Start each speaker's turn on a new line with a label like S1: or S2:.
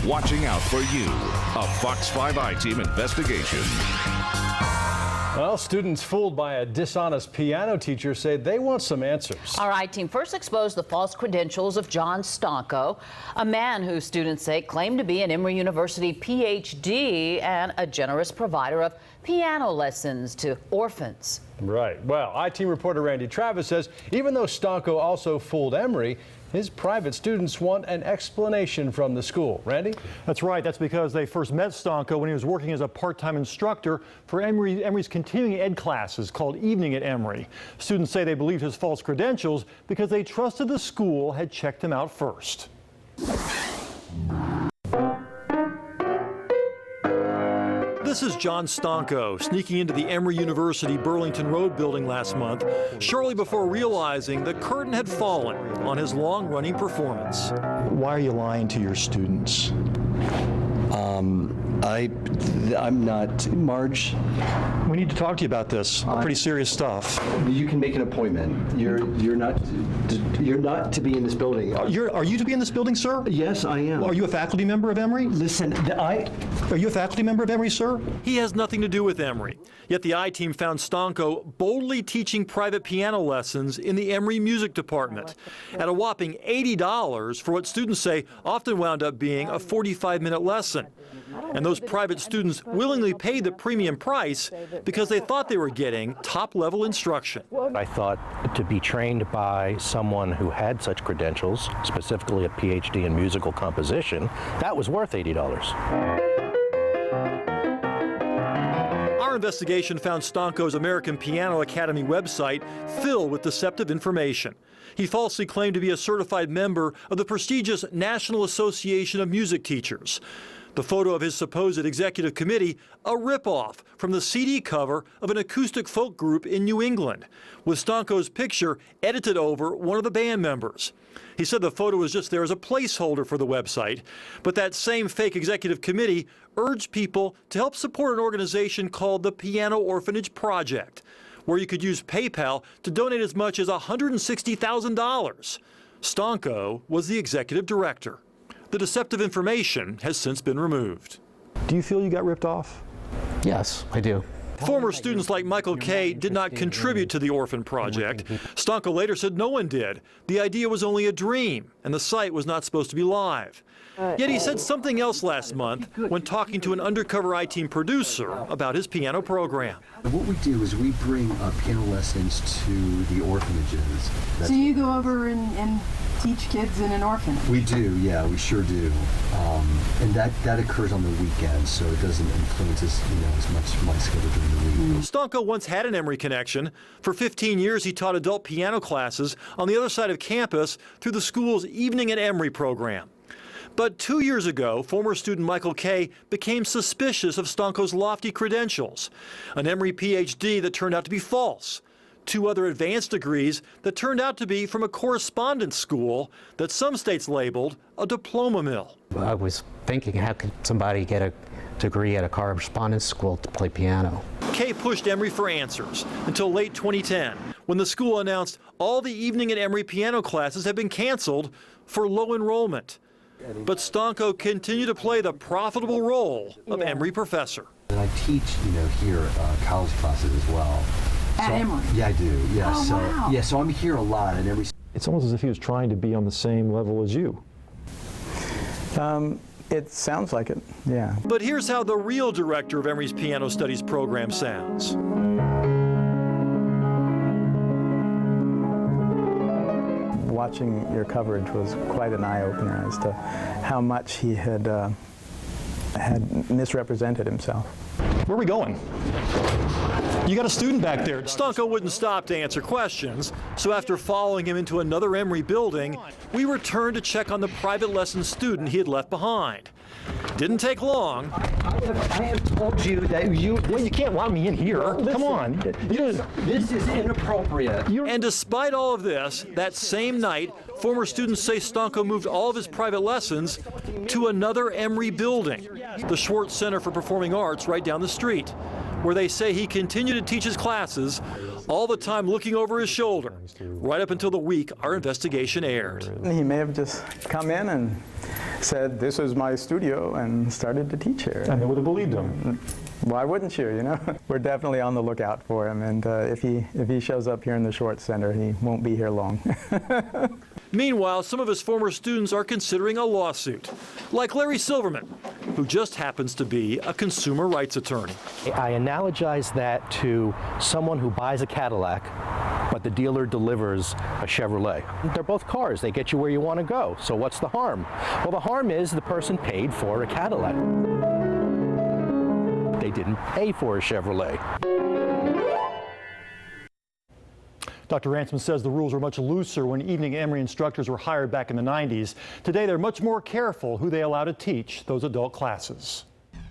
S1: watching out for you. A Fox 5 I-Team investigation.
S2: Well, students fooled by a dishonest piano teacher say they want some answers.
S3: Our I-Team first exposed the false credentials of John Stonko, a man who students say claimed to be an Emory University PhD and a generous provider of piano lessons to orphans.
S2: Right. Well, I-Team reporter Randy Travis says even though Stonko also fooled Emory, his private students want an explanation from the school. Randy?
S4: That's right. That's because they first met Stonko when he was working as a part-time instructor for Emory's continuing ed classes called Evening at Emory. Students say they believed his false credentials because they trusted the school had checked him out first. This is John Stonko sneaking into the Emory University Burlington Road building last month, shortly before realizing the curtain had fallen on his long-running performance. Why are you lying to your students?
S5: I'm not, Marge.
S4: We need to talk to you about this. Pretty serious stuff.
S5: You can make an appointment. You're not to be in this building.
S4: Are you to be in this building, sir?
S5: Yes, I am.
S4: Are you a faculty member of Emory?
S5: Listen,
S4: Are you a faculty member of Emory, sir? He has nothing to do with Emory. Yet the I-Team found Stonko boldly teaching private piano lessons in the Emory music department at a whopping $80 for what students say often wound up being a 45-minute lesson. And those private students willingly paid the premium price because they thought they were getting top-level instruction.
S6: I thought to be trained by someone who had such credentials, specifically a PhD in musical composition, that was worth $80.
S4: Our investigation found Stonko's American Piano Academy website filled with deceptive information. He falsely claimed to be a certified member of the prestigious National Association of Music Teachers. The photo of his supposed executive committee, a ripoff from the CD cover of an acoustic folk group in New England, with Stonko's picture edited over one of the band members. He said the photo was just there as a placeholder for the website, but that same fake executive committee urged people to help support an organization called the Piano Orphanage Project, where you could use PayPal to donate as much as $160,000. Stonko was the executive director. The deceptive information has since been removed. Do you feel you got ripped off?
S6: Yes, I do.
S4: Former students like Michael Kay did not contribute to the Orphan Project. Stonko later said no one did. The idea was only a dream, and the site was not supposed to be live. Yet he said something else last month when talking to an undercover I-Team producer about his piano program.
S5: what we do is we bring piano lessons to the orphanages.
S7: So you go over and teach kids in an orphanage?
S5: We do, yeah, we sure do. And that occurs on the weekends, so it doesn't influence us, as much my schedule during the week.
S4: Stonko once had an Emory connection. For 15 years, he taught adult piano classes on the other side of campus through the school's Evening at Emory program. But 2 years ago, former student Michael Kay became suspicious of Stonko's lofty credentials, an Emory PhD that turned out to be false, 2 other advanced degrees that turned out to be from a correspondence school that some states labeled a diploma mill.
S8: I was thinking, how could somebody get a degree at a correspondence school to play piano?
S4: Kay pushed Emory for answers until late 2010, when the school announced all the Evening at Emory piano classes had been canceled for low enrollment. But Stonko continued to play the profitable role of Emory professor.
S5: And I teach, here college classes as well.
S7: At Emory?
S5: Yeah, I do. Yeah.
S7: Oh, wow.
S5: Yeah, so I'm here a lot, and
S4: It's almost as if he was trying to be on the same level as you.
S9: It sounds like it, yeah.
S4: But here's how the real director of Emory's Piano Studies program sounds.
S9: Watching your coverage was quite an eye-opener as to how much he had misrepresented himself.
S4: Where are we going? You got a student back there. Stonko wouldn't stop to answer questions, so after following him into another Emory building, we returned to check on the private lesson student he had left behind. Didn't take long.
S5: I have told you that
S4: Well, you can't want me in here. Come on.
S5: This is inappropriate.
S4: And despite all of this, that same night, former students say Stonko moved all of his private lessons to another Emory building, the Schwartz Center for Performing Arts right down the street, where they say he continued to teach his classes, all the time looking over his shoulder, right up until the week our investigation aired.
S9: He may have just come in and said, "This is my studio," and started to teach here.
S10: And they would have believed him.
S9: Why wouldn't you, you know? We're definitely on the lookout for him, and if he shows up here in the Schwartz Center, he won't be here long.
S4: Meanwhile, some of his former students are considering a lawsuit, like Larry Silverman, who just happens to be a consumer rights attorney.
S6: I analogize that to someone who buys a Cadillac, but the dealer delivers a Chevrolet. They're both cars. They get you where you want to go. So what's the harm? Well, the harm is the person paid for a Cadillac. They didn't pay for a Chevrolet.
S10: Dr. Ransom says the rules were much looser when evening Emory instructors were hired back in the 90s. Today, they're much more careful who they allow to teach those adult classes.